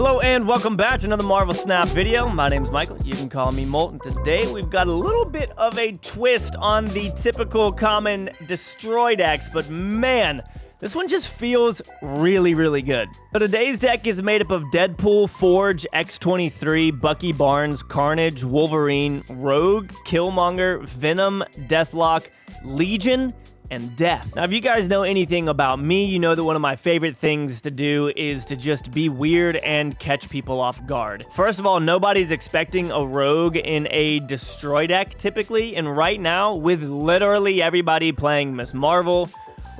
Hello and welcome back to another Marvel Snap video. My name's Michael, you can call me Molt, and today we've got a little bit of a twist on the typical common Destroy decks, but man, this one just feels really, really good. So today's deck is made up of Deadpool, Forge, X-23, Bucky Barnes, Carnage, Wolverine, Rogue, Killmonger, Venom, Deathlock, Legion, and Death. Now, if you guys know anything about me, you know that one of my favorite things to do is to just be weird and catch people off guard. First of all, nobody's expecting a Rogue in a Destroy deck typically, and right now, with literally everybody playing Ms. Marvel,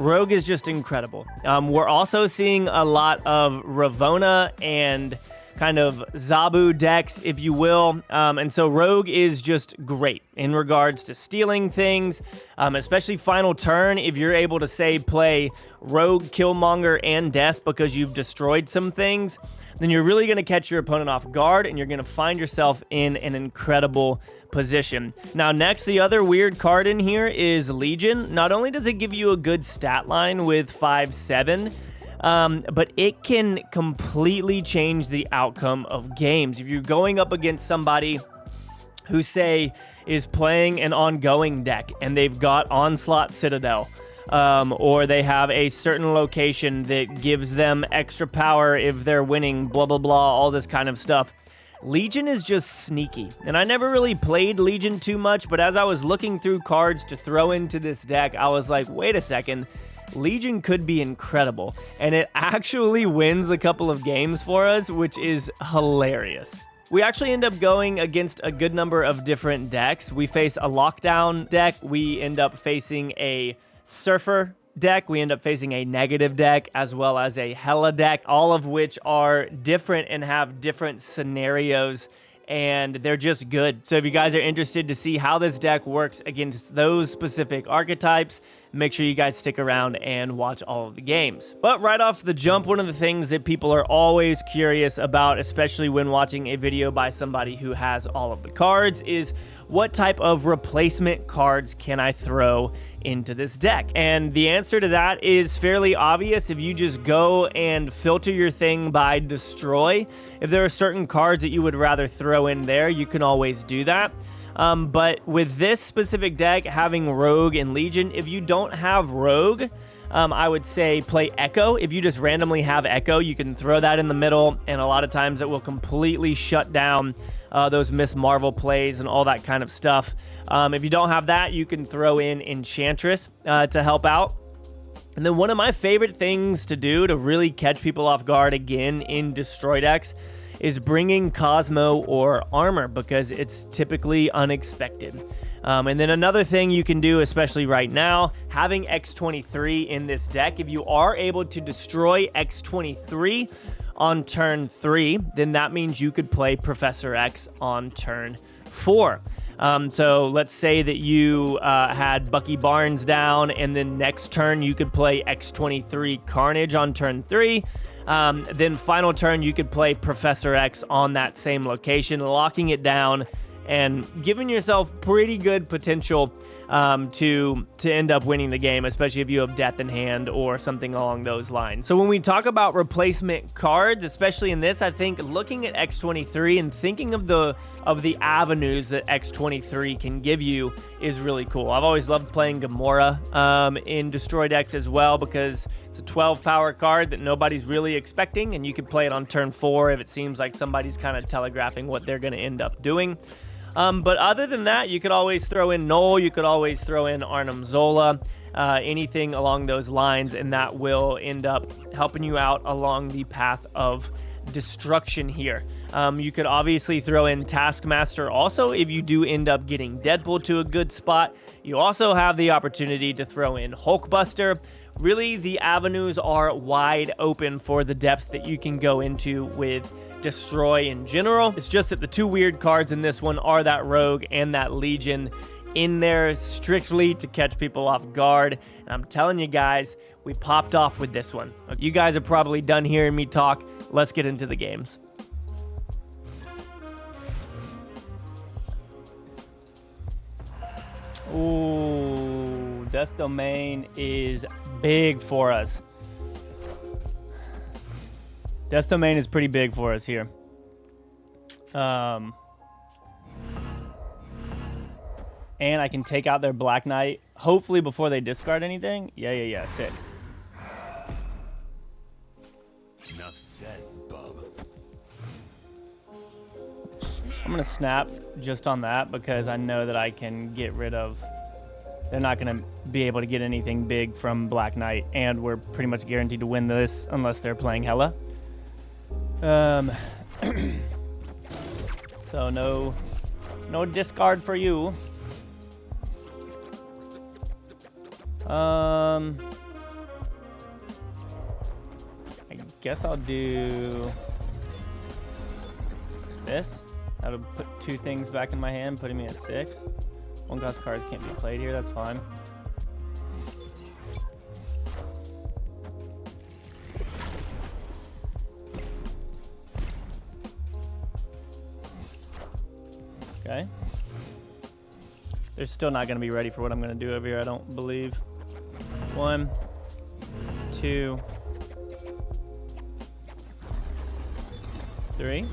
Rogue is just incredible. We're also seeing a lot of Ravonna and kind of Zabu decks, if you will. And so Rogue is just great in regards to stealing things, especially final turn. If you're able to, say, play Rogue, Killmonger, and Death because you've destroyed some things, then you're really going to catch your opponent off guard, and you're going to find yourself in an incredible position. Now, next, the other weird card in here is Legion. Not only does it give you a good stat line with 5/7, but it can completely change the outcome of games. If you're going up against somebody who, say, is playing an ongoing deck and they've got Onslaught Citadel, or they have a certain location that gives them extra power if they're winning, blah, blah, blah, all this kind of stuff. Legion is just sneaky, and I never really played Legion too much, but as I was looking through cards to throw into this deck, I was like, wait a second, Legion could be incredible, and it actually wins a couple of games for us, which is hilarious. We actually end up going against a good number of different decks. We face a Lockdown deck, we end up facing a Surfer deck, we end up facing a Negative deck, as well as a Hella deck, all of which are different and have different scenarios, and they're just good. So if you guys are interested to see how this deck works against those specific archetypes, make sure you guys stick around and watch all of the games. But right off the jump, one of the things that people are always curious about, especially when watching a video by somebody who has all of the cards, is what type of replacement cards can I throw into this deck? And the answer to that is fairly obvious. If you just go and filter your thing by Destroy, if there are certain cards that you would rather throw in there, you can always do that. But with this specific deck, having Rogue and Legion, if you don't have Rogue, I would say play Echo. If you just randomly have Echo, you can throw that in the middle, and a lot of times it will completely shut down those Ms. Marvel plays and all that kind of stuff. If you don't have that, you can throw in Enchantress to help out. And then one of my favorite things to do to really catch people off guard again in Destroy decks is bringing Cosmo or Armor, because it's typically unexpected. And then another thing you can do, especially right now, having X-23 in this deck, if you are able to destroy X-23 on turn 3, then that means you could play Professor X on turn 4. So let's say that you had Bucky Barnes down, and then next turn you could play X-23 Carnage on turn 3. Then final turn you could play Professor X on that same location, locking it down and giving yourself pretty good potential to end up winning the game, especially if you have Death in hand or something along those lines. So when we talk about replacement cards, especially in this, I think looking at X-23 and thinking of the avenues that X-23 can give you is really cool. I've always loved playing Gamora in Destroy decks as well, because it's a 12 power card that nobody's really expecting, and you can play it on turn 4 if it seems like somebody's kind of telegraphing what they're going to end up doing. But other than that, you could always throw in Null, you could always throw in Arnim Zola, anything along those lines, and that will end up helping you out along the path of destruction here. You could obviously throw in Taskmaster also if you do end up getting Deadpool to a good spot. You also have the opportunity to throw in Hulkbuster. Really, the avenues are wide open for the depth that you can go into with Destroy in general. It's just that the two weird cards in this one are that Rogue and that Legion in there strictly to catch people off guard. And I'm telling you guys, we popped off with this one. You guys are probably done hearing me talk. Let's get into the games. Ooh, Death Domain is big for us. Death Domain is pretty big for us here. And I can take out their Black Knight, hopefully before they discard anything. Yeah, sick. Enough said, bub. I'm going to snap just on that because I know that I can get rid of... They're not going to be able to get anything big from Black Knight, and we're pretty much guaranteed to win this unless they're playing Hela. So no discard for you. I guess I'll do this. That'll put 2 things back in my hand, putting me at 6. 1-cost cards can't be played here, that's fine. Okay. They're still not going to be ready for what I'm going to do over here, I don't believe. 1, 2, 3.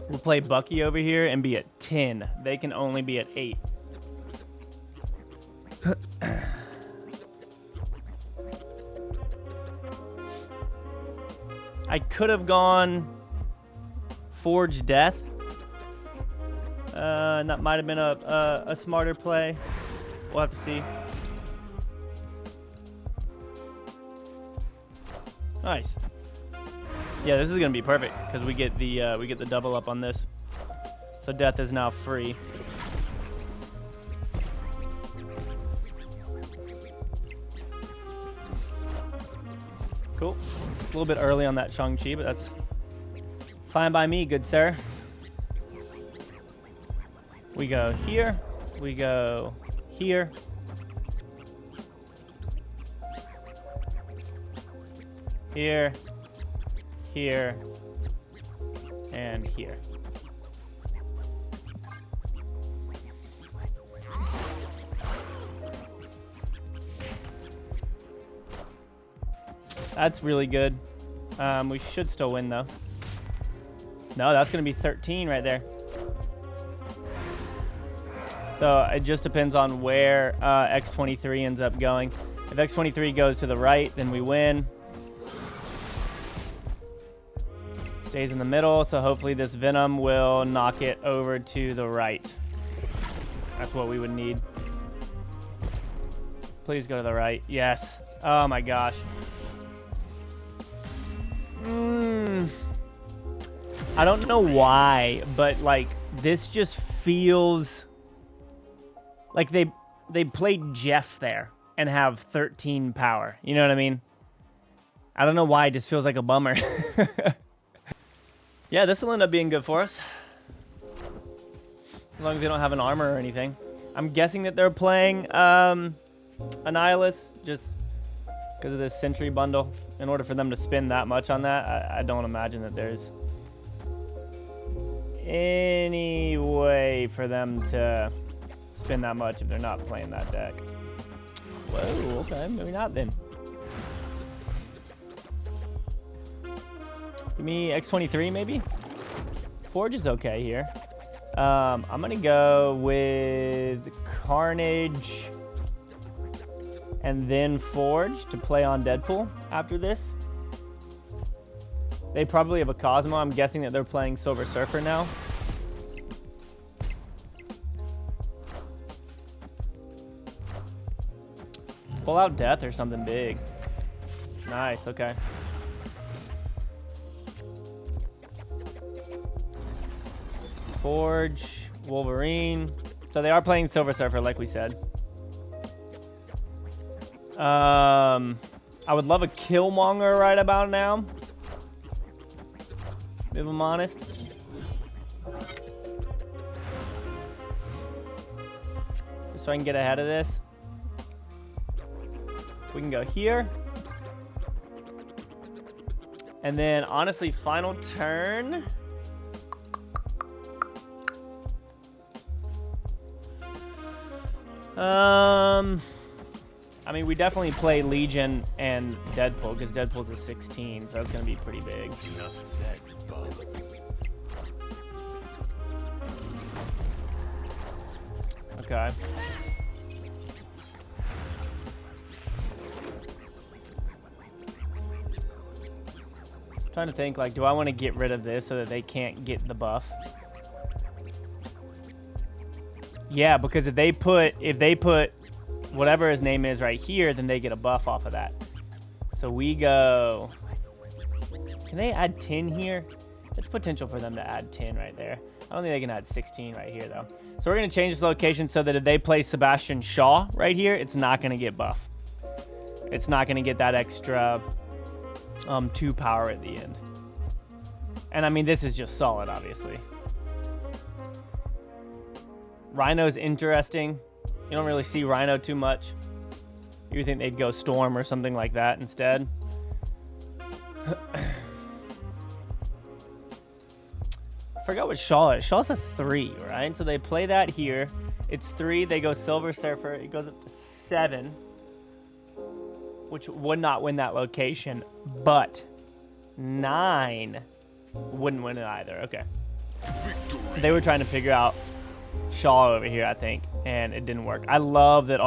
We'll play Bucky over here and be at 10. They can only be at 8. I could have gone Forge Death. And that might have been a smarter play. We'll have to see. Nice. Yeah, this is gonna be perfect because we get the double up on this. So Death is now free. Cool. A little bit early on that Shang-Chi, but that's fine by me, good sir. We go here. We go here. Here. Here. And here. That's really good. We should still win, though. No, that's going to be 13 right there. So it just depends on where X23 ends up going. If X23 goes to the right, then we win. Stays in the middle, so hopefully this Venom will knock it over to the right. That's what we would need. Please go to the right. Yes. Oh my gosh. I don't know why, but like this just feels like they played Jeff there and have 13 power. You know what I mean? I don't know why, it just feels like a bummer. Yeah, this will end up being good for us. As long as they don't have an armor or anything. I'm guessing that they're playing Annihilus just because of this Sentry bundle. In order for them to spend that much on that, I don't imagine that there's any way for them to spend that much if they're not playing that deck. Whoa, okay, maybe not then. Give me X23 maybe? Forge is okay here. I'm gonna go with Carnage and then Forge to play on Deadpool after this. They probably have a Cosmo. I'm guessing that they're playing Silver Surfer now. Pull out Death or something big. Nice, okay. Forge, Wolverine. So they are playing Silver Surfer, like we said. I would love a Killmonger right about now, if I'm honest. Just so I can get ahead of this. We can go here. And then, honestly, final turn. I mean, we definitely play Legion and Deadpool because Deadpool's a 16, so that's going to be pretty big. Enough said, bub. Okay. Trying to think, like, do I want to get rid of this so that they can't get the buff? Yeah, because if they put whatever his name is right here, then they get a buff off of that. So we go. Can they add 10 here? There's potential for them to add 10 right there. I don't think they can add 16 right here though. So we're gonna change this location so that if they play Sebastian Shaw right here, it's not gonna get buff. It's not gonna get that extra 2 power at the end. And I mean, this is just solid, obviously. Rhino's interesting. You don't really see Rhino too much. You would think they'd go Storm or something like that instead. I forgot what Shaw is. Shaw's a 3, right? So they play that here. It's 3. They go Silver Surfer. It goes up to 7, which would not win that location. But 9 wouldn't win it either. Okay. So they were trying to figure out Shaw over here, I think, and it didn't work. I love that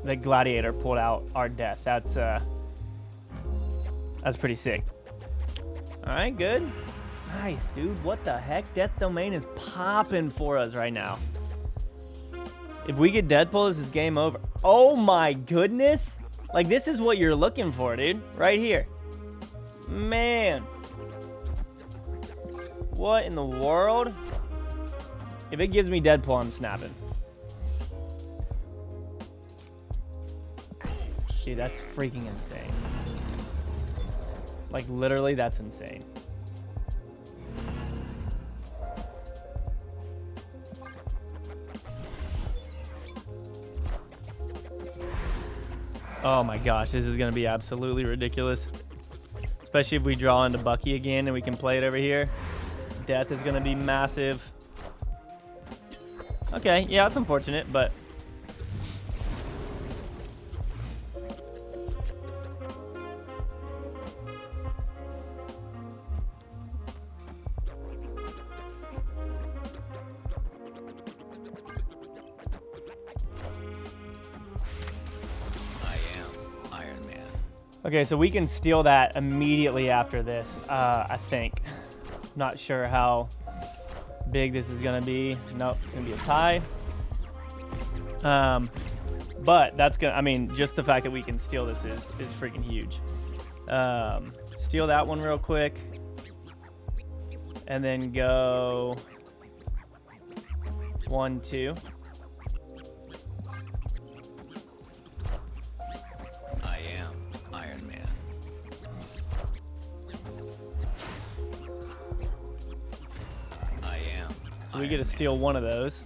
the Gladiator pulled out our death. That's pretty sick. All right, good. Nice, dude. What the heck? Death Domain is popping for us right now. If we get Deadpool, this is game over. Oh my goodness. Like, this is what you're looking for, dude. Right here. Man. What in the world? If it gives me Deadpool, I'm snapping. Dude, that's freaking insane. Like, literally, that's insane. Oh my gosh, this is going to be absolutely ridiculous. Especially if we draw into Bucky again and we can play it over here. Death is going to be massive. Okay, yeah, it's unfortunate, but... Okay, so we can steal that immediately after this, I think. Not sure how big this is going to be. Nope, it's going to be a tie. But that's going to, I mean, just the fact that we can steal this is freaking huge. Steal that one real quick. And then go 1, 2. So we get to steal one of those,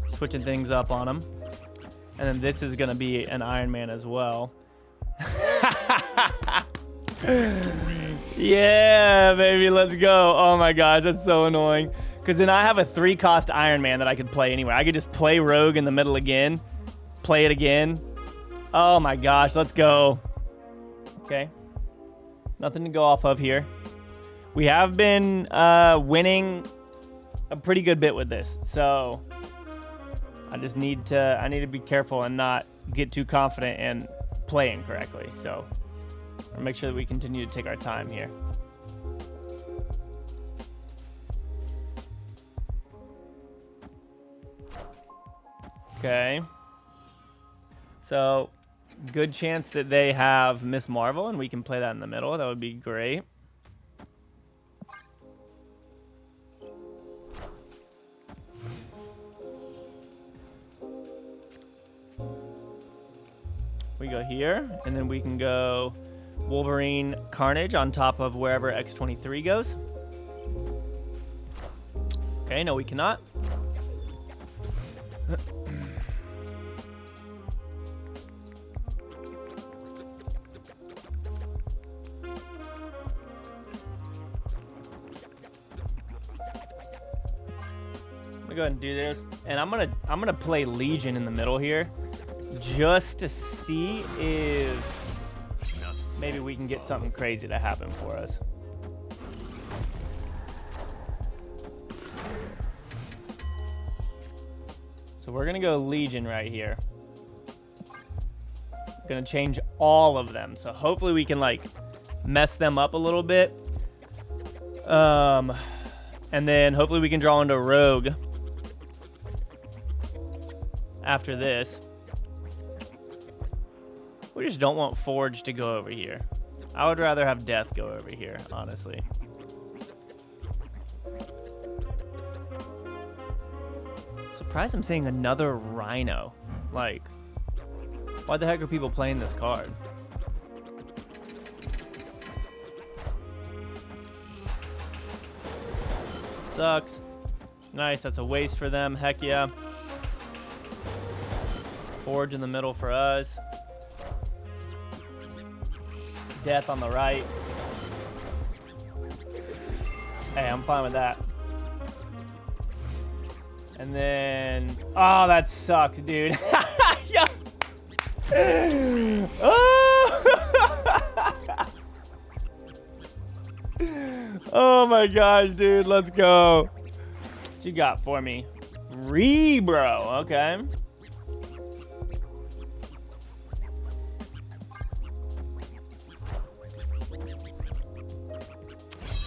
switching things up on them. And then this is going to be an Iron Man as well. Yeah, baby, let's go. Oh my gosh, that's so annoying. Because then I have a 3-cost Iron Man that I could play anywhere. I could just play Rogue in the middle again, play it again. Oh my gosh, let's go. Okay. Nothing to go off of here. We have been winning a pretty good bit with this, so I just need to be careful and not get too confident and play incorrectly. So I'll make sure that we continue to take our time here. Okay, so good chance that they have Miss Marvel and we can play that in the middle. That would be great. We go here, and then we can go Wolverine Carnage on top of wherever X-23 goes. Okay, no, we cannot. I'm gonna go ahead and do this, and I'm gonna play Legion in the middle here. just to see if Enough said, maybe we can get bub. something crazy to happen for us. So we're gonna go Legion right here. Gonna change all of them. So hopefully we can like mess them up a little bit. And then hopefully we can draw into Rogue after this. We just don't want Forge to go over here. I would rather have Death go over here, honestly. Surprised I'm seeing another Rhino. Like, why the heck are people playing this card? Sucks. Nice, that's a waste for them. Heck yeah. Forge in the middle for us. Death on the right. Hey, I'm fine with that. And then... Oh, that sucks, dude. Yeah. Oh my gosh, dude. Let's go. What you got for me? Rebro. Okay.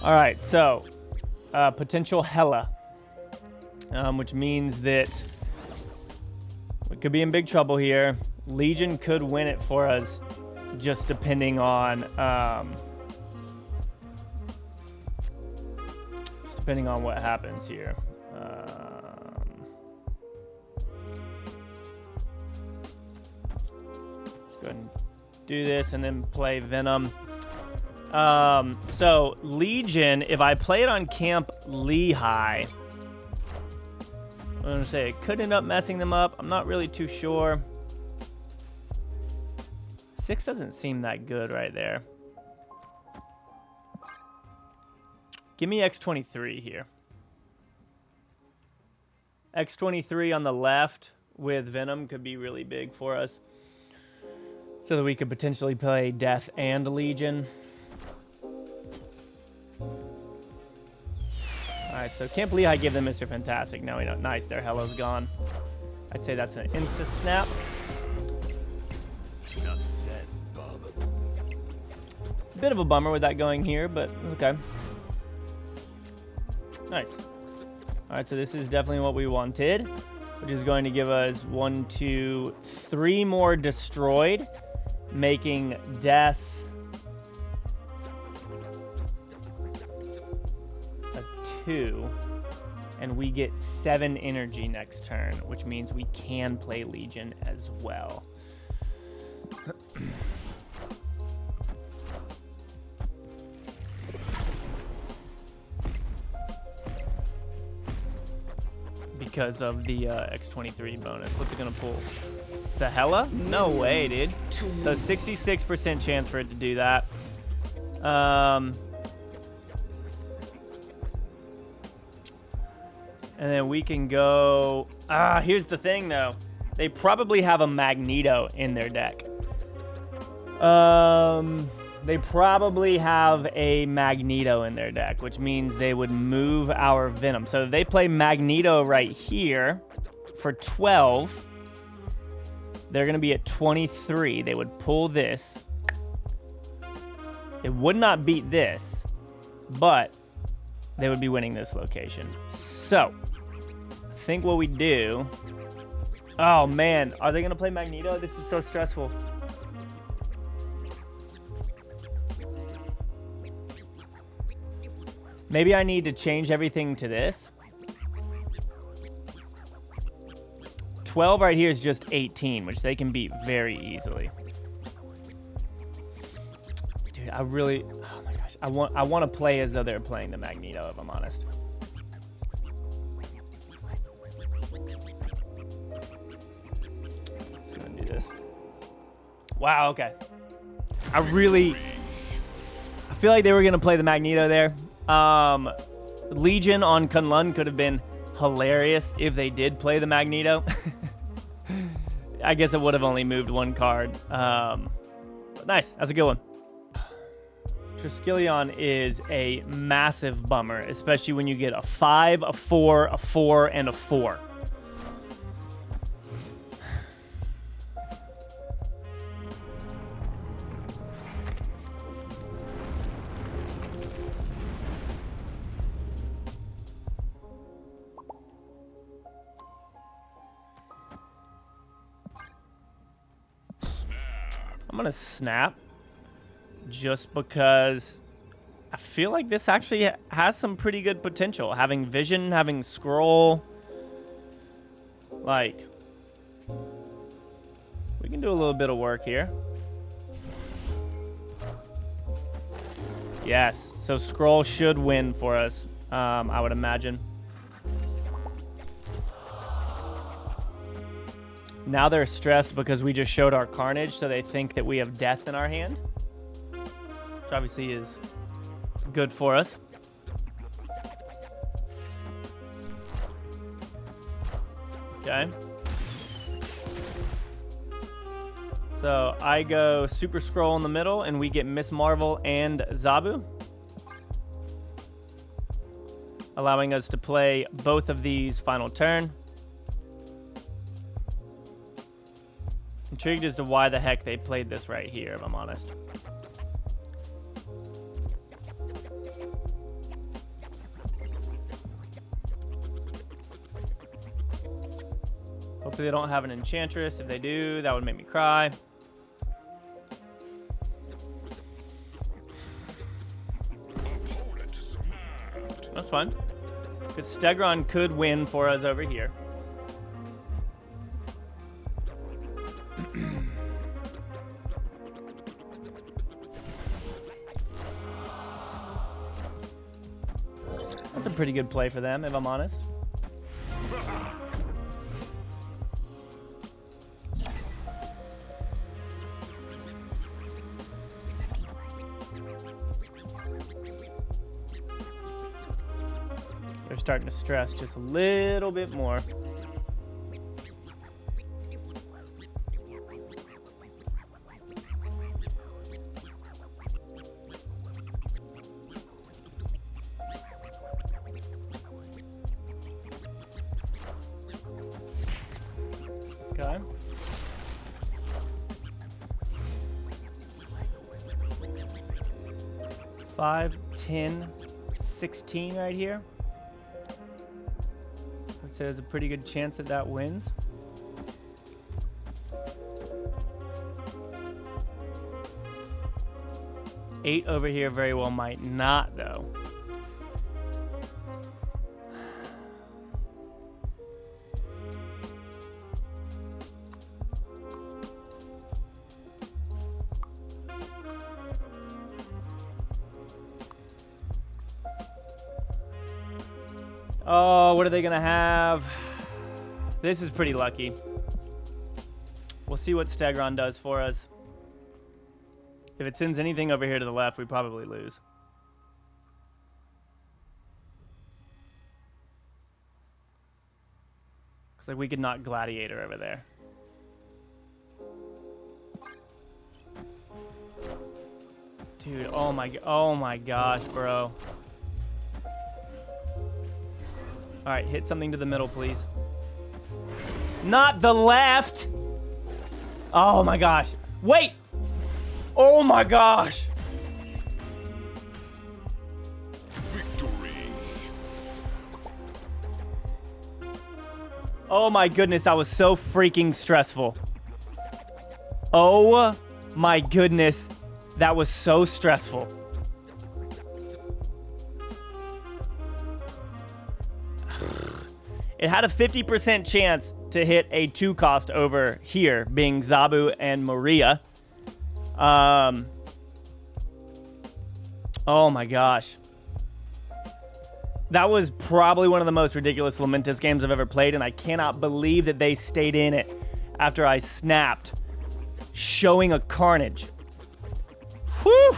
All right, so potential Hella, which means that we could be in big trouble here. Legion could win it for us, just depending on what happens here. Let's go ahead and do this and then play Venom. So Legion, if I play it on Camp Lehigh, I'm gonna say it could end up messing them up. I'm not really too sure. 6 doesn't seem that good right there. Give me X23 here. X23 on the left with Venom could be really big for us, so that we could potentially play Death and Legion. Alright, so Camp Lehigh give them Mr. Fantastic. Now we know. Nice, their Hello's gone. I'd say that's an insta-snap. Enough said, bub. Bit of a bummer with that going here, but okay. Nice. Alright, so this is definitely what we wanted, which is going to give us 1, 2, 3 more destroyed, making Death a 2, and we get 7 energy next turn, which means we can play Legion as well. Because of the X23 bonus. What's it gonna pull? The Hella? No way, dude. So 66% chance for it to do that. And then we can go... here's the thing, though. They probably have a Magneto in their deck. They probably have a Magneto in their deck, which means they would move our Venom. So if they play Magneto right here for 12, they're going to be at 23. They would pull this. It would not beat this, but they would be winning this location. So, I think what we do... Oh, man. Are they going to play Magneto? This is so stressful. Maybe I need to change everything to this. 12 right here is just 18, which they can beat very easily. Dude, I really... Oh, my gosh. I want to play as though they're playing the Magneto, if I'm honest. Let's go and do this. Wow, okay. I feel like they were going to play the Magneto there. Legion on Kunlun could have been hilarious if they did play the Magneto. I guess it would have only moved one card. But nice. That's a good one. Triskelion is a massive bummer, especially when you get a 5, a 4, a 4, and a 4. I'm gonna snap just because I feel like this actually has some pretty good potential. Having vision, having scroll, like, we can do a little bit of work here. Yes, so scroll should win for us, I would imagine. Now they're stressed because we just showed our carnage, so they think that we have death in our hand, which obviously is good for us. Okay. So I go Super Scroll in the middle, and we get Miss Marvel and Zabu, allowing us to play both of these final turn. Intrigued as to why the heck they played this right here, if I'm honest. Hopefully they don't have an Enchantress. If they do, that would make me cry. That's fine. Because Stegron could win for us over here. That's a pretty good play for them, if I'm honest. They're starting to stress just a little bit more. Okay. Five, 10, 16 right here. I'd say there's a pretty good chance that that wins. Eight over here very well might not, though. Oh, what are they going to have? This is pretty lucky. We'll see what Stegron does for us. If it sends anything over here to the left, we probably lose. Looks like we could knock Gladiator over there. Dude, oh my gosh, bro. All right, hit something to the middle, please. Not the left. Oh my gosh. Wait. Oh my gosh. Victory. Oh my goodness, that was so freaking stressful. Oh my goodness, that was so stressful. It had a 50% chance to hit a 2-cost over here, being Zabu and Maria. Oh my gosh. That was probably one of the most ridiculous Lamentis games I've ever played, and I cannot believe that they stayed in it after I snapped, showing a carnage. Whew!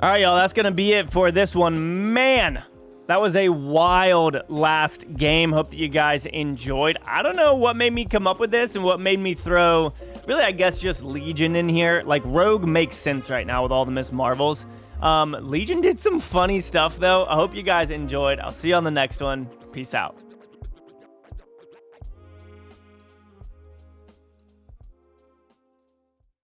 All right, y'all, that's going to be it for this one. Man, That was a wild last game. Hope that you guys enjoyed. I don't know what made me come up with this and what made me throw, really, I guess, just Legion in here. Like, Rogue makes sense right now with all the Miss Marvels. Legion did some funny stuff, though. I hope you guys enjoyed. I'll see you on the next one. Peace out.